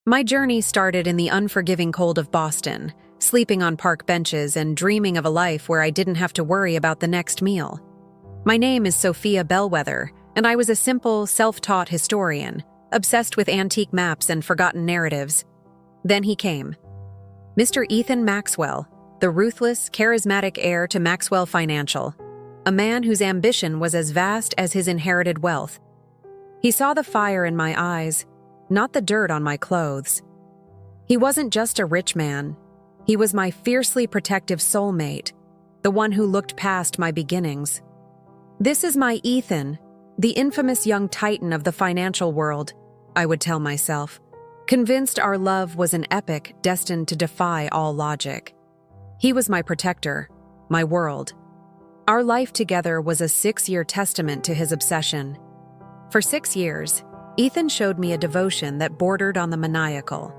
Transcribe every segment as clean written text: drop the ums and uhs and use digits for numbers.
My journey started in the unforgiving cold of Boston, sleeping on park benches and dreaming of a life where I didn't have to worry about the next meal. My name is Sophia Bellwether, and I was a simple, self-taught historian, obsessed with antique maps and forgotten narratives. Then he came. Mr. Ethan Maxwell, the ruthless, charismatic heir to Maxwell Financial, a man whose ambition was as vast as his inherited wealth. He saw the fire in my eyes, not the dirt on my clothes. He wasn't just a rich man. He was my fiercely protective soulmate, the one who looked past my beginnings. This is my Ethan, the infamous young titan of the financial world, I would tell myself, convinced our love was an epic destined to defy all logic. He was my protector, my world. Our life together was a 6-year testament to his obsession. For 6 years, Ethan showed me a devotion that bordered on the maniacal.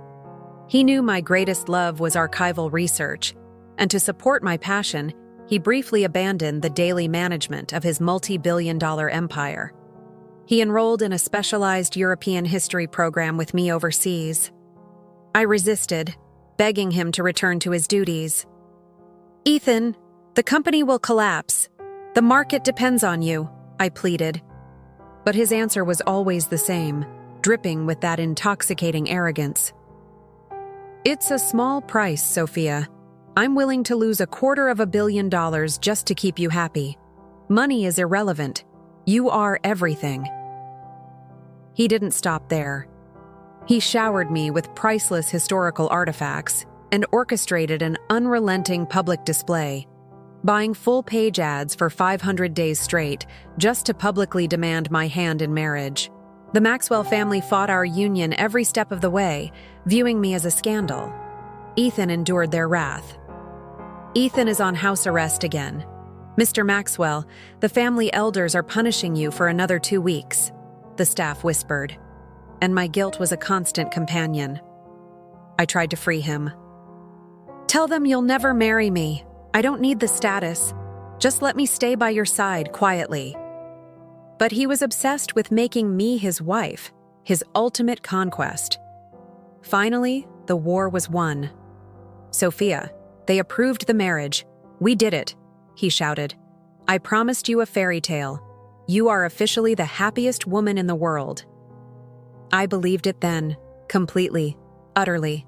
He knew my greatest love was archival research, and to support my passion, he briefly abandoned the daily management of his multi-billion-dollar empire. He enrolled in a specialized European history program with me overseas. I resisted, begging him to return to his duties. "Ethan, the company will collapse. The market depends on you," I pleaded. But his answer was always the same, dripping with that intoxicating arrogance. "It's a small price, Sophia. I'm willing to lose $250 million just to keep you happy. Money is irrelevant. You are everything." He didn't stop there. He showered me with priceless historical artifacts and orchestrated an unrelenting public display, buying full-page ads for 500 days straight just to publicly demand my hand in marriage. The Maxwell family fought our union every step of the way, viewing me as a scandal. Ethan endured their wrath. "Ethan is on house arrest again. Mr. Maxwell, the family elders are punishing you for another 2 weeks," the staff whispered, and my guilt was a constant companion. I tried to free him. "Tell them you'll never marry me. I don't need the status. Just let me stay by your side quietly." But he was obsessed with making me his wife, his ultimate conquest. Finally, the war was won. "Sophia, they approved the marriage. We did it," he shouted. "I promised you a fairy tale. You are officially the happiest woman in the world." I believed it then, completely, utterly.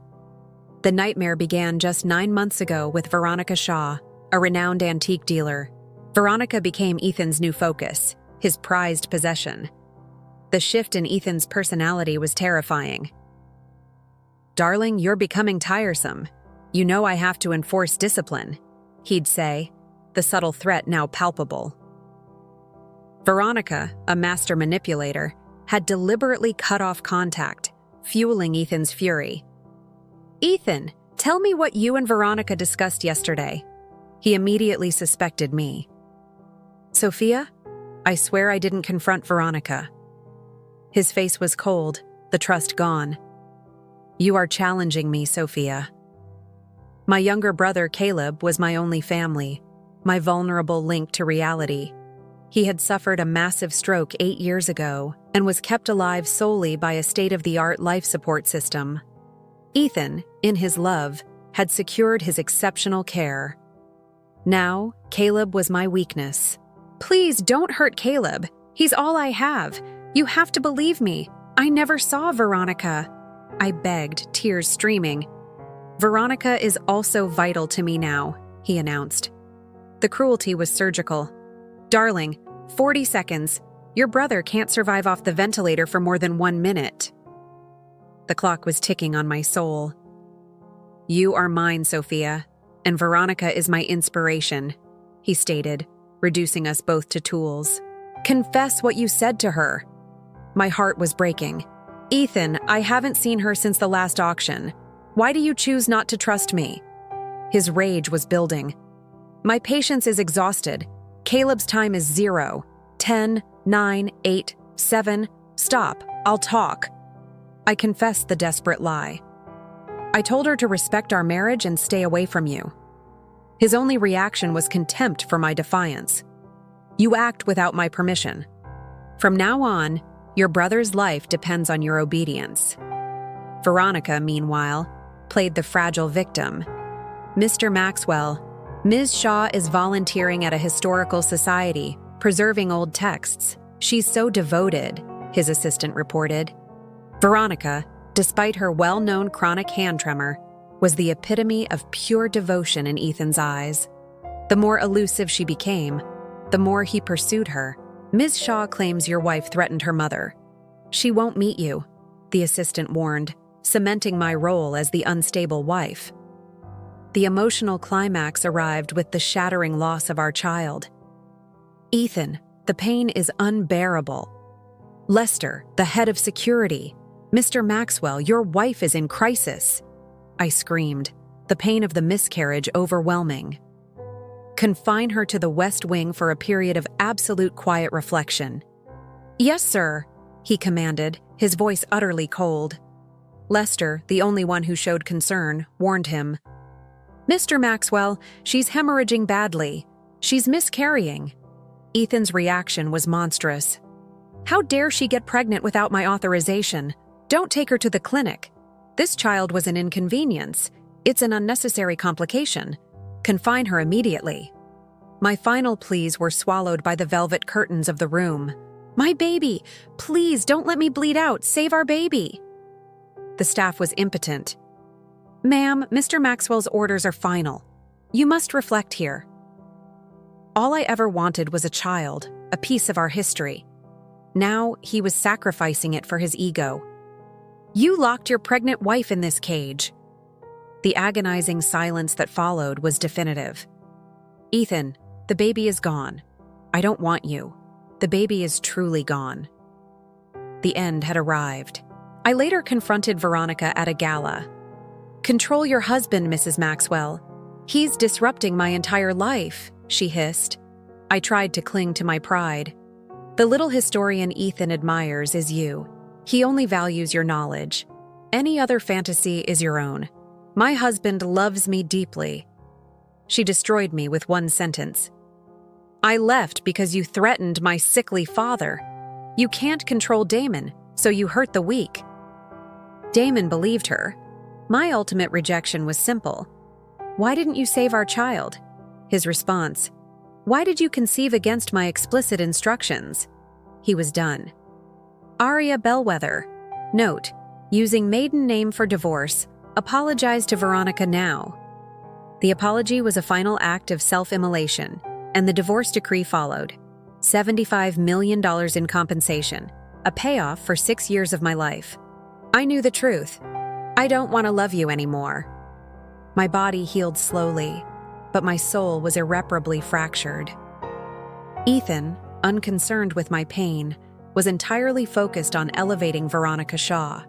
The nightmare began just 9 months ago with Veronica Shaw, a renowned antique dealer. Veronica became Ethan's new focus, his prized possession. The shift in Ethan's personality was terrifying. "Darling, you're becoming tiresome. You know I have to enforce discipline," he'd say, the subtle threat now palpable. Veronica, a master manipulator, had deliberately cut off contact, fueling Ethan's fury. "Ethan, tell me what you and Veronica discussed yesterday." He immediately suspected me. "Sophia, I swear I didn't confront Veronica." His face was cold, the trust gone. "You are challenging me, Sophia." My younger brother, Caleb, was my only family, my vulnerable link to reality. He had suffered a massive stroke 8 years ago and was kept alive solely by a state-of-the-art life support system. Ethan, in his love, had secured his exceptional care. Now, Caleb was my weakness. "Please don't hurt Caleb. He's all I have. You have to believe me. I never saw Veronica," I begged, tears streaming. "Veronica is also vital to me now," he announced. The cruelty was surgical. "Darling, 40 seconds. Your brother can't survive off the ventilator for more than 1 minute." The clock was ticking on my soul. "You are mine, Sophia, and Veronica is my inspiration," he stated, reducing us both to tools. "Confess what you said to her." My heart was breaking. "Ethan, I haven't seen her since the last auction. Why do you choose not to trust me?" His rage was building. "My patience is exhausted. Caleb's time is 0, 10, 9, 8, 7. Stop, I'll talk." I confessed the desperate lie. I told her to respect our marriage and stay away from you. His only reaction was contempt for my defiance. "You act without my permission. From now on, your brother's life depends on your obedience." Veronica, meanwhile, played the fragile victim. Mr. Maxwell, Ms. Shaw is volunteering at a historical society, preserving old texts. She's so devoted, his assistant reported. Veronica, despite her well-known chronic hand tremor, was the epitome of pure devotion in Ethan's eyes. The more elusive she became, the more he pursued her. Ms. Shaw claims your wife threatened her mother. She won't meet you, the assistant warned, cementing my role as the unstable wife. The emotional climax arrived with the shattering loss of our child. Ethan, the pain is unbearable. Lester, the head of security. Mr. Maxwell, your wife is in crisis. I screamed, the pain of the miscarriage overwhelming. Confine her to the West Wing for a period of absolute quiet reflection. Yes, sir, he commanded, his voice utterly cold. Lester, the only one who showed concern, warned him. Mr. Maxwell, she's hemorrhaging badly. She's miscarrying. Ethan's reaction was monstrous. How dare she get pregnant without my authorization? Don't take her to the clinic. This child was an inconvenience. It's an unnecessary complication. Confine her immediately. My final pleas were swallowed by the velvet curtains of the room. My baby! Please don't let me bleed out. Save our baby! The staff was impotent. Ma'am, Mr. Maxwell's orders are final. You must reflect here. All I ever wanted was a child, a piece of our history. Now he was sacrificing it for his ego. You locked your pregnant wife in this cage. The agonizing silence that followed was definitive. Ethan, the baby is gone. I don't want you. The baby is truly gone. The end had arrived. I later confronted Veronica at a gala. Control your husband, Mrs. Maxwell. He's disrupting my entire life, she hissed. I tried to cling to my pride. The little historian Ethan admires is you. He only values your knowledge. Any other fantasy is your own. My husband loves me deeply. She destroyed me with one sentence. I left because you threatened my sickly father. You can't control Damon, so you hurt the weak. Damon believed her. My ultimate rejection was simple. Why didn't you save our child? His response, why did you conceive against my explicit instructions? He was done. Aria Bellwether. Note, using maiden name for divorce, apologize to Veronica now. The apology was a final act of self-immolation, and the divorce decree followed. $75 million in compensation, a payoff for 6 years of my life. I knew the truth. I don't want to love you anymore. My body healed slowly, but my soul was irreparably fractured. Ethan, unconcerned with my pain, was entirely focused on elevating Veronica Shaw.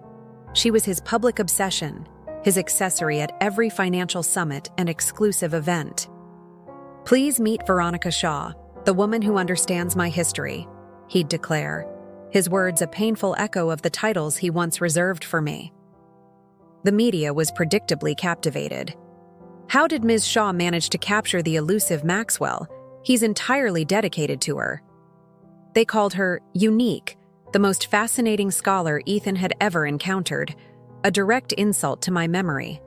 She was his public obsession, his accessory at every financial summit and exclusive event. Please meet Veronica Shaw, the woman who understands my history, he'd declare, his words a painful echo of the titles he once reserved for me. The media was predictably captivated. How did Ms. Shaw manage to capture the elusive Maxwell? He's entirely dedicated to her. They called her unique, the most fascinating scholar Ethan had ever encountered, a direct insult to my memory.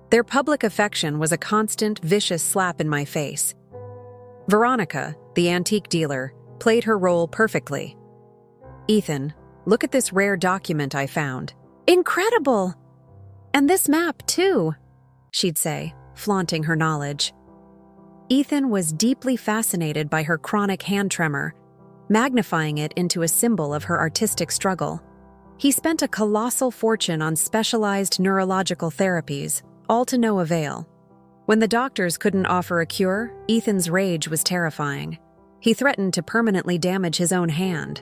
Their public affection was a constant, vicious slap in my face. Veronica, the antique dealer, played her role perfectly. Ethan, look at this rare document I found. Incredible! And this map, too, she'd say, flaunting her knowledge. Ethan was deeply fascinated by her chronic hand tremor, magnifying it into a symbol of her artistic struggle. He spent a colossal fortune on specialized neurological therapies, all to no avail. When the doctors couldn't offer a cure, Ethan's rage was terrifying. He threatened to permanently damage his own hand.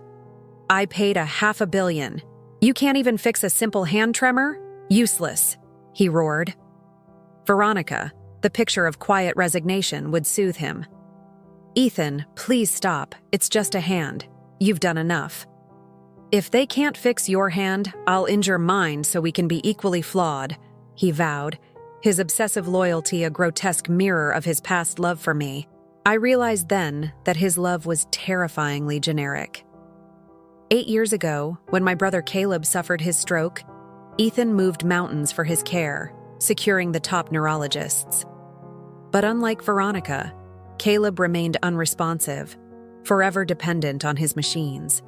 I paid $500 million. You can't even fix a simple hand tremor? Useless, he roared. Veronica, the picture of quiet resignation, would soothe him. Ethan, please stop. It's just a hand. You've done enough. If they can't fix your hand, I'll injure mine so we can be equally flawed, he vowed, his obsessive loyalty a grotesque mirror of his past love for me. I realized then that his love was terrifyingly generic. 8 years ago, when my brother Caleb suffered his stroke, Ethan moved mountains for his care, securing the top neurologists. But unlike Veronica, Caleb remained unresponsive, forever dependent on his machines.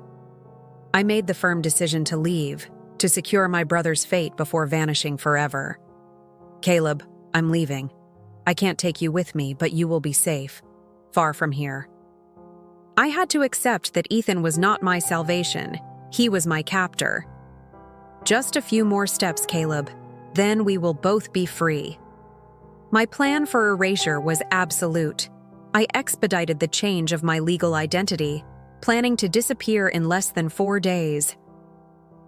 I made the firm decision to leave, to secure my brother's fate before vanishing forever. Caleb, I'm leaving. I can't take you with me, but you will be safe, far from here. I had to accept that Ethan was not my salvation. He was my captor. Just a few more steps, Caleb. Then we will both be free. My plan for erasure was absolute. I expedited the change of my legal identity, planning to disappear in less than 4 days.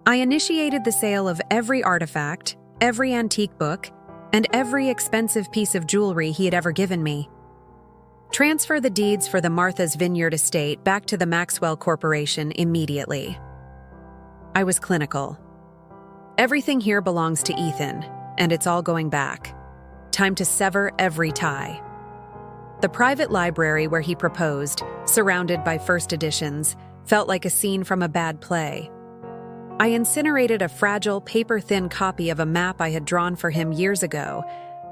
I initiated the sale of every artifact, every antique book, and every expensive piece of jewelry he had ever given me. Transfer the deeds for the Martha's Vineyard estate back to the Maxwell Corporation immediately. I was clinical. Everything here belongs to Ethan, and it's all going back. Time to sever every tie. The private library where he proposed, surrounded by first editions, felt like a scene from a bad play. I incinerated a fragile, paper-thin copy of a map I had drawn for him years ago,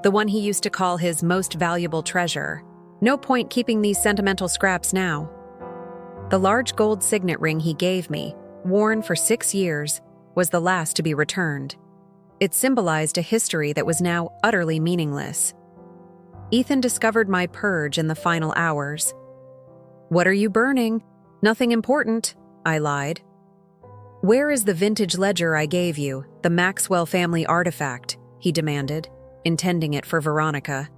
the one he used to call his most valuable treasure. No point keeping these sentimental scraps now. The large gold signet ring he gave me, worn for 6 years, was the last to be returned. It symbolized a history that was now utterly meaningless. Ethan discovered my purge in the final hours. "What are you burning?" "Nothing important," I lied. "Where is the vintage ledger I gave you, the Maxwell family artifact?" he demanded, intending it for Veronica.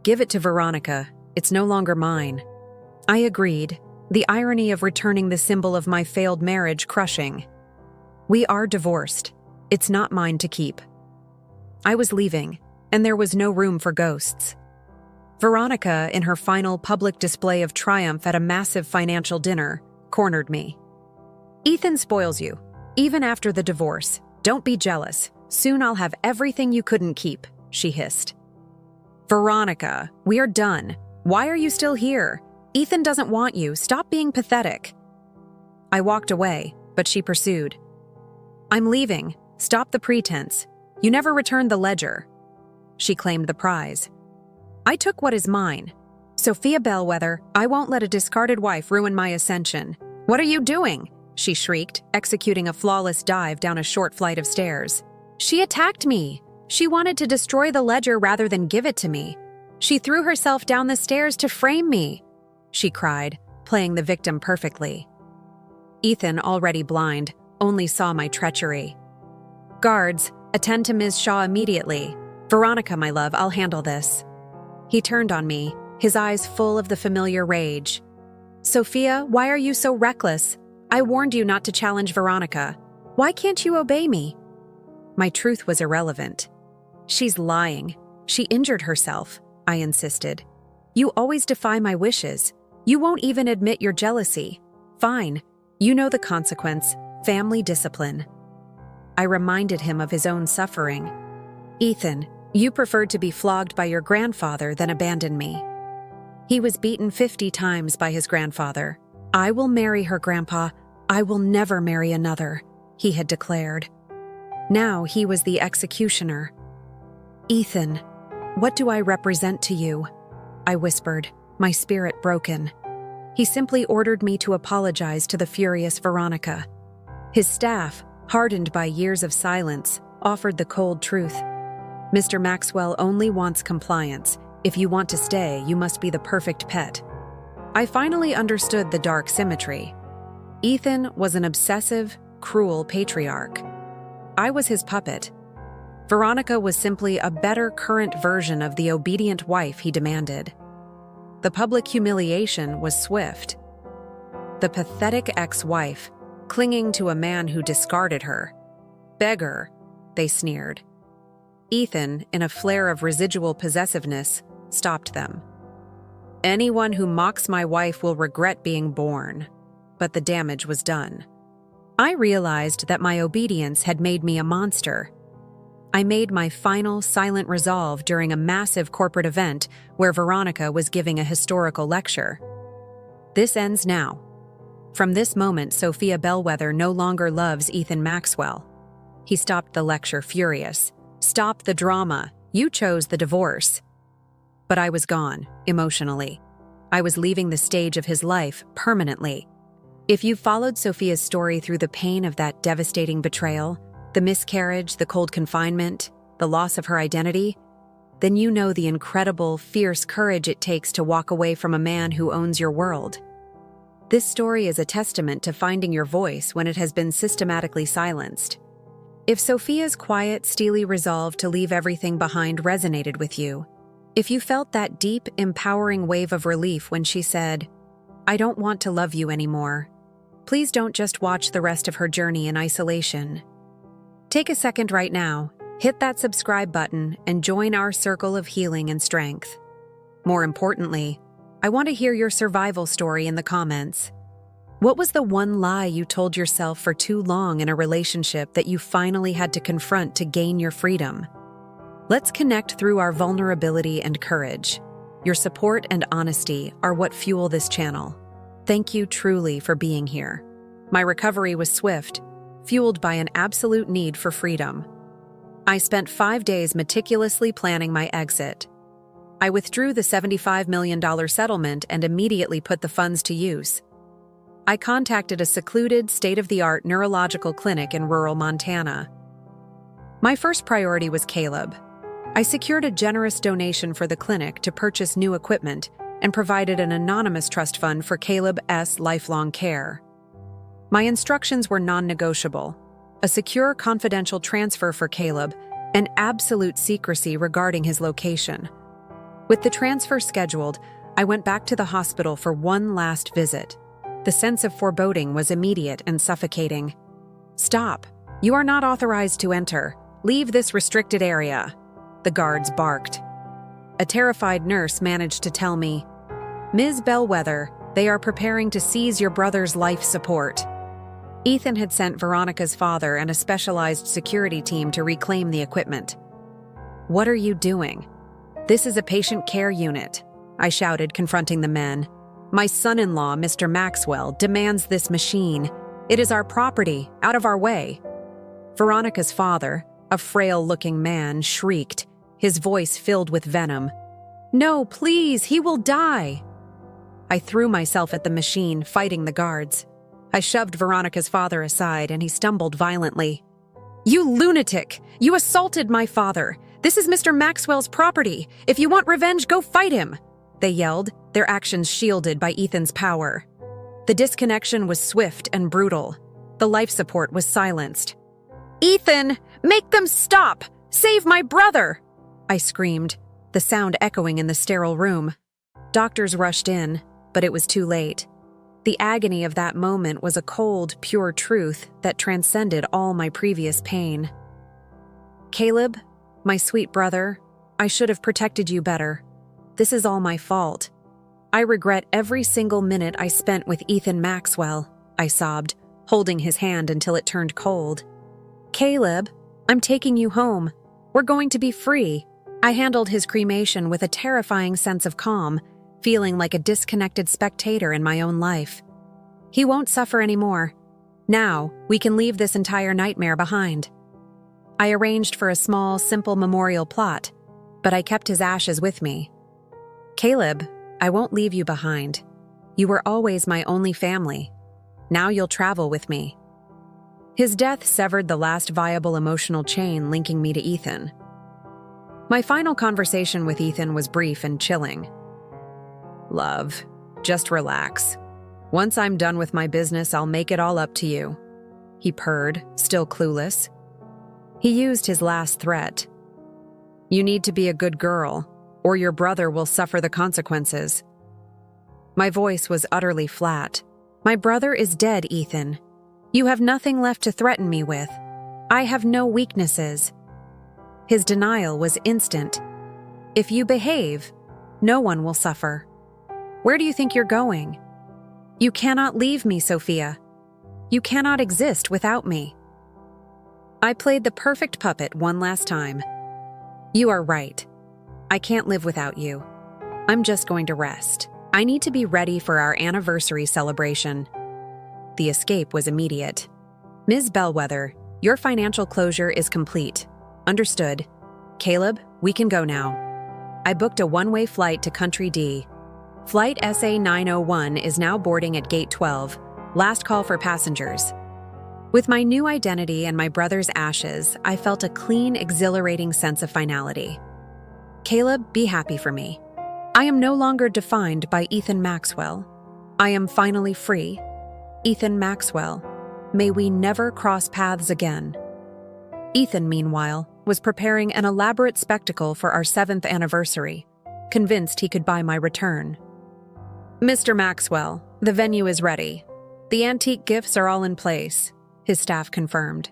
"Give it to Veronica. It's no longer mine." I agreed, the irony of returning the symbol of my failed marriage crushing. "We are divorced. It's not mine to keep." I was leaving, and there was no room for ghosts. Veronica, in her final public display of triumph at a massive financial dinner, cornered me. "Ethan spoils you, even after the divorce. Don't be jealous. Soon I'll have everything you couldn't keep," she hissed. "Veronica, we are done. Why are you still here? Ethan doesn't want you. Stop being pathetic." I walked away, but she pursued. "I'm leaving. Stop the pretense. You never returned the ledger." She claimed the prize. "I took what is mine. Sophia Bellwether, I won't let a discarded wife ruin my ascension." "What are you doing?" she shrieked, executing a flawless dive down a short flight of stairs. "She attacked me. She wanted to destroy the ledger rather than give it to me. She threw herself down the stairs to frame me," she cried, playing the victim perfectly. Ethan, already blind, only saw my treachery. "Guards, attend to Ms. Shaw immediately. Veronica, my love, I'll handle this." He turned on me, his eyes full of the familiar rage. "Sophia, why are you so reckless? I warned you not to challenge Veronica. Why can't you obey me?" My truth was irrelevant. "She's lying. She injured herself," I insisted. "You always defy my wishes. You won't even admit your jealousy. Fine. You know the consequence. Family discipline." I reminded him of his own suffering. "Ethan, you preferred to be flogged by your grandfather than abandon me." He was beaten 50 times by his grandfather. "I will marry her, Grandpa. I will never marry another," he had declared. Now he was the executioner. "Ethan, what do I represent to you?" I whispered, my spirit broken. He simply ordered me to apologize to the furious Veronica. His staff, hardened by years of silence, offered the cold truth. "Mr. Maxwell only wants compliance. If you want to stay, you must be the perfect pet." I finally understood the dark symmetry. Ethan was an obsessive, cruel patriarch. I was his puppet. Veronica was simply a better current version of the obedient wife he demanded. The public humiliation was swift. The pathetic ex-wife, clinging to a man who discarded her. "Beggar," they sneered. Ethan, in a flare of residual possessiveness, stopped them. "Anyone who mocks my wife will regret being born." But the damage was done. I realized that my obedience had made me a monster. I made my final silent resolve during a massive corporate event where Veronica was giving a historical lecture. This ends now. From this moment, Sophia Bellwether no longer loves Ethan Maxwell. He stopped the lecture, furious. "Stop the drama. You chose the divorce." But I was gone, emotionally. I was leaving the stage of his life permanently. If you followed Sophia's story through the pain of that devastating betrayal, the miscarriage, the cold confinement, the loss of her identity, then you know the incredible, fierce courage it takes to walk away from a man who owns your world. This story is a testament to finding your voice when it has been systematically silenced. If Sophia's quiet, steely resolve to leave everything behind resonated with you, if you felt that deep, empowering wave of relief when she said, "I don't want to love you anymore," please don't just watch the rest of her journey in isolation. Take a second right now, hit that subscribe button, and join our circle of healing and strength. More importantly, I want to hear your survival story in the comments. What was the one lie you told yourself for too long in a relationship that you finally had to confront to gain your freedom? Let's connect through our vulnerability and courage. Your support and honesty are what fuel this channel. Thank you truly for being here. My recovery was swift, fueled by an absolute need for freedom. I spent 5 days meticulously planning my exit. I withdrew the $75 million settlement and immediately put the funds to use. I contacted a secluded, state-of-the-art neurological clinic in rural Montana. My first priority was Caleb. I secured a generous donation for the clinic to purchase new equipment and provided an anonymous trust fund for Caleb's lifelong care. My instructions were non-negotiable: a secure, confidential transfer for Caleb, and absolute secrecy regarding his location. With the transfer scheduled, I went back to the hospital for one last visit. The sense of foreboding was immediate and suffocating. "Stop! You are not authorized to enter. Leave this restricted area," the guards barked. A terrified nurse managed to tell me, "Ms. Bellwether, they are preparing to seize your brother's life support." Ethan had sent Veronica's father and a specialized security team to reclaim the equipment. "What are you doing?" "This is a patient care unit," I shouted, confronting the men. "My son-in-law, Mr. Maxwell, demands this machine. It is our property, out of our way." Veronica's father, a frail-looking man, shrieked, his voice filled with venom. "No, please, he will die." I threw myself at the machine, fighting the guards. I shoved Veronica's father aside, and he stumbled violently. "You lunatic! You assaulted my father! This is Mr. Maxwell's property! If you want revenge, go fight him!" they yelled, their actions shielded by Ethan's power. The disconnection was swift and brutal. The life support was silenced. "Ethan, make them stop! Save my brother!" I screamed, the sound echoing in the sterile room. Doctors rushed in, but it was too late. The agony of that moment was a cold, pure truth that transcended all my previous pain. "Caleb, my sweet brother, I should have protected you better. This is all my fault. I regret every single minute I spent with Ethan Maxwell," I sobbed, holding his hand until it turned cold. "Caleb, I'm taking you home. We're going to be free." I handled his cremation with a terrifying sense of calm, feeling like a disconnected spectator in my own life. "He won't suffer anymore. Now, we can leave this entire nightmare behind." I arranged for a small, simple memorial plot, but I kept his ashes with me. "Caleb, I won't leave you behind. You were always my only family. Now you'll travel with me." His death severed the last viable emotional chain linking me to Ethan. My final conversation with Ethan was brief and chilling. "Love, just relax. Once I'm done with my business, I'll make it all up to you," he purred, still clueless. He used his last threat. "You need to be a good girl, or your brother will suffer the consequences." My voice was utterly flat. "My brother is dead, Ethan. You have nothing left to threaten me with. I have no weaknesses." His denial was instant. "If you behave, no one will suffer. Where do you think you're going? You cannot leave me, Sophia. You cannot exist without me." I played the perfect puppet one last time. "You are right. I can't live without you. I'm just going to rest. I need to be ready for our anniversary celebration." The escape was immediate. "Ms. Bellwether, Your financial closure is complete. Understood. Caleb, we can go now. I booked a one-way flight to Country D. Flight SA-901 is now boarding at Gate 12. Last call for passengers. With my new identity and my brother's ashes, I felt a clean, exhilarating sense of finality. Caleb, be happy for me. I am no longer defined by Ethan Maxwell. I am finally free. Ethan Maxwell, may we never cross paths again. Ethan, meanwhile, was preparing an elaborate spectacle for our 7th anniversary, convinced he could buy my return. Mr. Maxwell, the venue is ready. The antique gifts are all in place, his staff confirmed.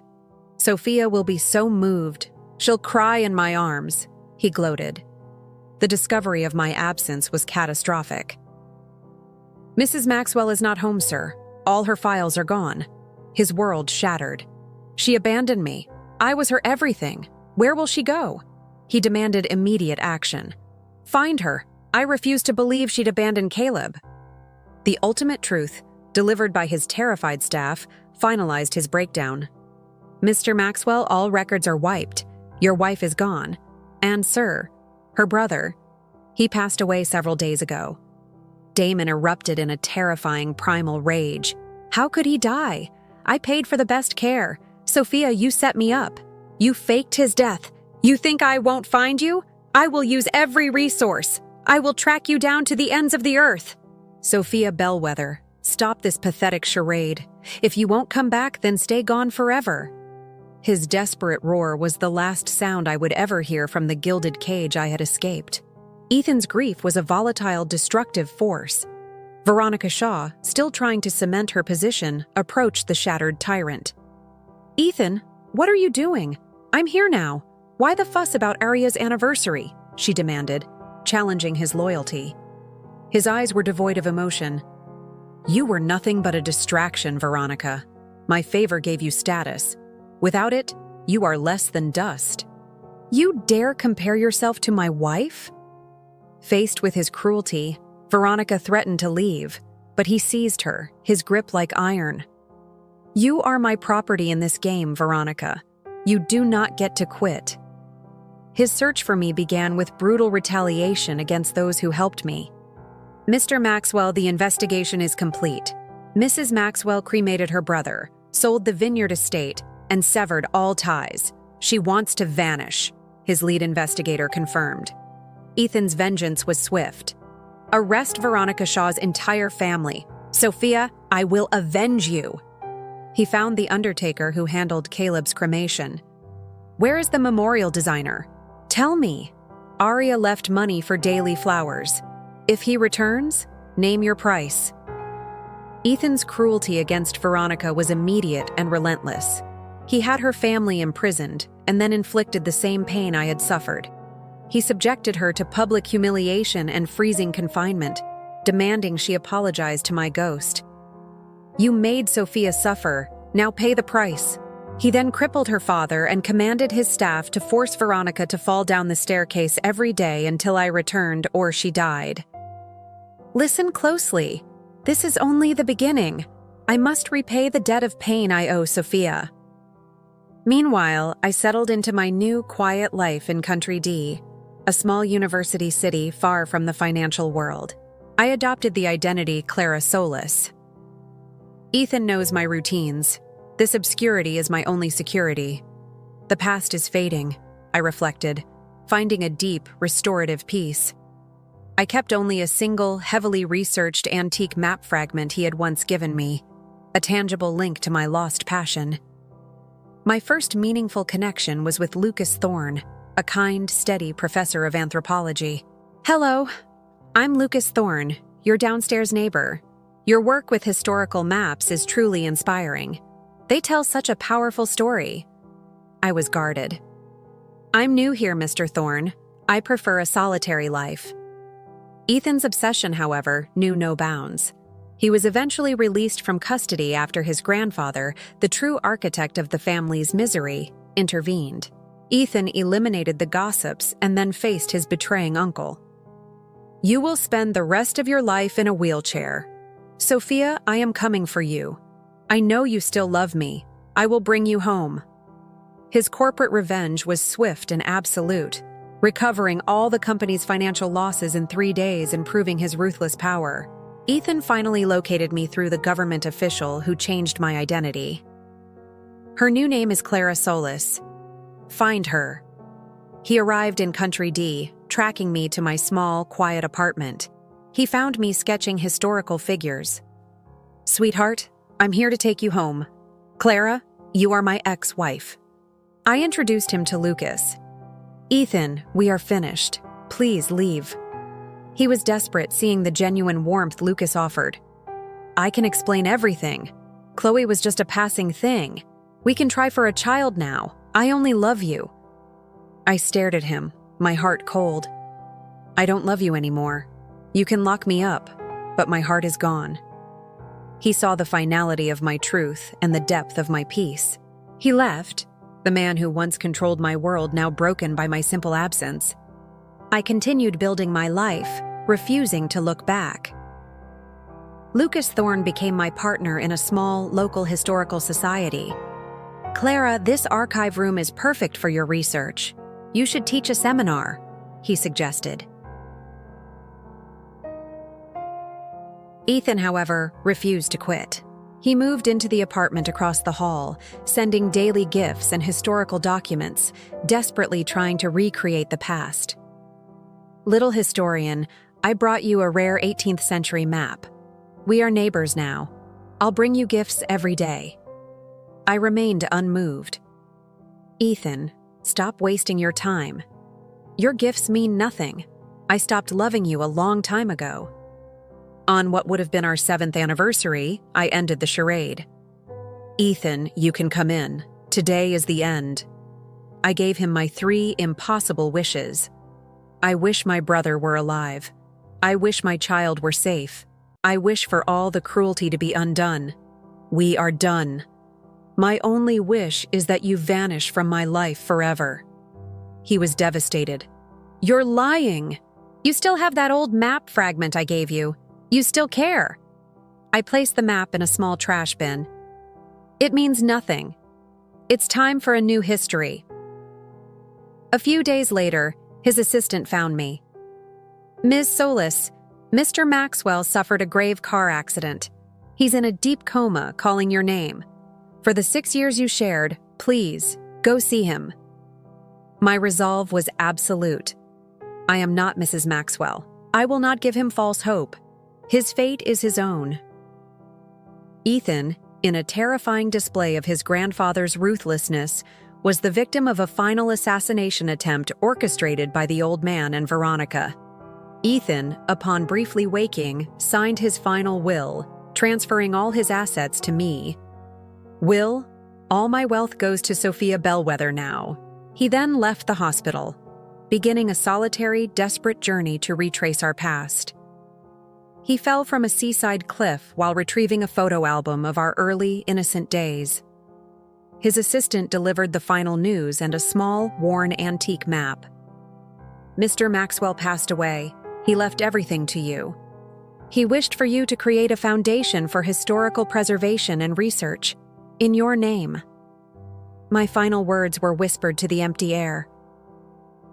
Sophia will be so moved, she'll cry in my arms, he gloated. The discovery of my absence was catastrophic. Mrs. Maxwell is not home, sir. All her files are gone. His world shattered. She abandoned me. I was her everything. Where will she go? He demanded immediate action. Find her. I refuse to believe she'd abandon Caleb. The ultimate truth, delivered by his terrified staff, finalized his breakdown. Mr. Maxwell, all records are wiped. Your wife is gone. And, sir, her brother, he passed away several days ago. Damon erupted in a terrifying primal rage. How could he die? I paid for the best care. Sophia, you set me up. You faked his death. You think I won't find you? I will use every resource. I will track you down to the ends of the earth. Sophia Bellwether, stop this pathetic charade. If you won't come back, then stay gone forever. His desperate roar was the last sound I would ever hear from the gilded cage I had escaped. Ethan's grief was a volatile, destructive force. Veronica Shaw, still trying to cement her position, approached the shattered tyrant. Ethan, what are you doing? I'm here now. Why the fuss about Arya's anniversary? She demanded, challenging his loyalty. His eyes were devoid of emotion. You were nothing but a distraction, Veronica. My favor gave you status. Without it, you are less than dust. You dare compare yourself to my wife? Faced with his cruelty, Veronica threatened to leave, but he seized her, his grip like iron. You are my property in this game, Veronica. You do not get to quit. His search for me began with brutal retaliation against those who helped me. Mr. Maxwell, the investigation is complete. Mrs. Maxwell cremated her brother, sold the vineyard estate, and severed all ties. She wants to vanish, his lead investigator confirmed. Ethan's vengeance was swift. Arrest Veronica Shaw's entire family. Sophia, I will avenge you. He found the undertaker who handled Caleb's cremation. Where is the memorial designer? Tell me. Arya left money for daily flowers. If he returns, name your price. Ethan's cruelty against Veronica was immediate and relentless. He had her family imprisoned and then inflicted the same pain I had suffered. He subjected her to public humiliation and freezing confinement, demanding she apologize to my ghost. You made Sophia suffer, now pay the price. He then crippled her father and commanded his staff to force Veronica to fall down the staircase every day until I returned or she died. Listen closely. This is only the beginning. I must repay the debt of pain I owe Sophia. Meanwhile, I settled into my new, quiet life in Country D, a small university city far from the financial world. I adopted the identity Clara Solis. Ethan knows my routines. This obscurity is my only security. The past is fading, I reflected, finding a deep, restorative peace. I kept only a single, heavily researched antique map fragment he had once given me, a tangible link to my lost passion. My first meaningful connection was with Lucas Thorne, a kind, steady professor of anthropology. Hello, I'm Lucas Thorne, your downstairs neighbor. Your work with historical maps is truly inspiring. They tell such a powerful story. I was guarded. I'm new here, Mr. Thorne. I prefer a solitary life. Ethan's obsession, however, knew no bounds. He was eventually released from custody after his grandfather, the true architect of the family's misery, intervened. Ethan eliminated the gossips and then faced his betraying uncle. You will spend the rest of your life in a wheelchair. Sophia, I am coming for you. I know you still love me. I will bring you home. His corporate revenge was swift and absolute, recovering all the company's financial losses in 3 days and proving his ruthless power. Ethan finally located me through the government official who changed my identity. Her new name is Clara Solis. Find her. He arrived in Country D, tracking me to my small, quiet apartment. He found me sketching historical figures. Sweetheart, I'm here to take you home. Clara, you are my ex-wife. I introduced him to Lucas. Ethan, we are finished. Please leave. He was desperate, seeing the genuine warmth Lucas offered. I can explain everything. Chloe was just a passing thing. We can try for a child now. I only love you. I stared at him, my heart cold. I don't love you anymore. You can lock me up, but my heart is gone. He saw the finality of my truth and the depth of my peace. He left, the man who once controlled my world now broken by my simple absence. I continued building my life, refusing to look back. Lucas Thorne became my partner in a small, local historical society. Clara, this archive room is perfect for your research. You should teach a seminar, he suggested. Ethan, however, refused to quit. He moved into the apartment across the hall, sending daily gifts and historical documents, desperately trying to recreate the past. Little historian, I brought you a rare 18th century map. We are neighbors now. I'll bring you gifts every day. I remained unmoved. Ethan, stop wasting your time. Your gifts mean nothing. I stopped loving you a long time ago. On what would have been our 7th anniversary, I ended the charade. Ethan, you can come in. Today is the end. I gave him my 3 impossible wishes. I wish my brother were alive. I wish my child were safe. I wish for all the cruelty to be undone. We are done. My only wish is that you vanish from my life forever. He was devastated. You're lying. You still have that old map fragment I gave you. You still care. I placed the map in a small trash bin. It means nothing. It's time for a new history. A few days later, his assistant found me. Ms. Solis, Mr. Maxwell suffered a grave car accident. He's in a deep coma, calling your name. For the 6 years you shared, please, go see him. My resolve was absolute. I am not Mrs. Maxwell. I will not give him false hope. His fate is his own. Ethan, in a terrifying display of his grandfather's ruthlessness, was the victim of a final assassination attempt orchestrated by the old man and Veronica. Ethan, upon briefly waking, signed his final will, transferring all his assets to me. Will, all my wealth goes to Sophia Bellwether now. He then left the hospital, beginning a solitary, desperate journey to retrace our past. He fell from a seaside cliff while retrieving a photo album of our early, innocent days. His assistant delivered the final news and a small, worn antique map. Mr. Maxwell passed away. He left everything to you. He wished for you to create a foundation for historical preservation and research, in your name. My final words were whispered to the empty air.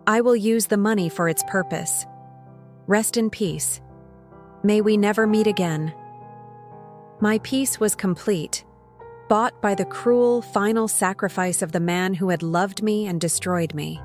I will use the money for its purpose. Rest in peace. May we never meet again. My peace was complete, bought by the cruel, final sacrifice of the man who had loved me and destroyed me.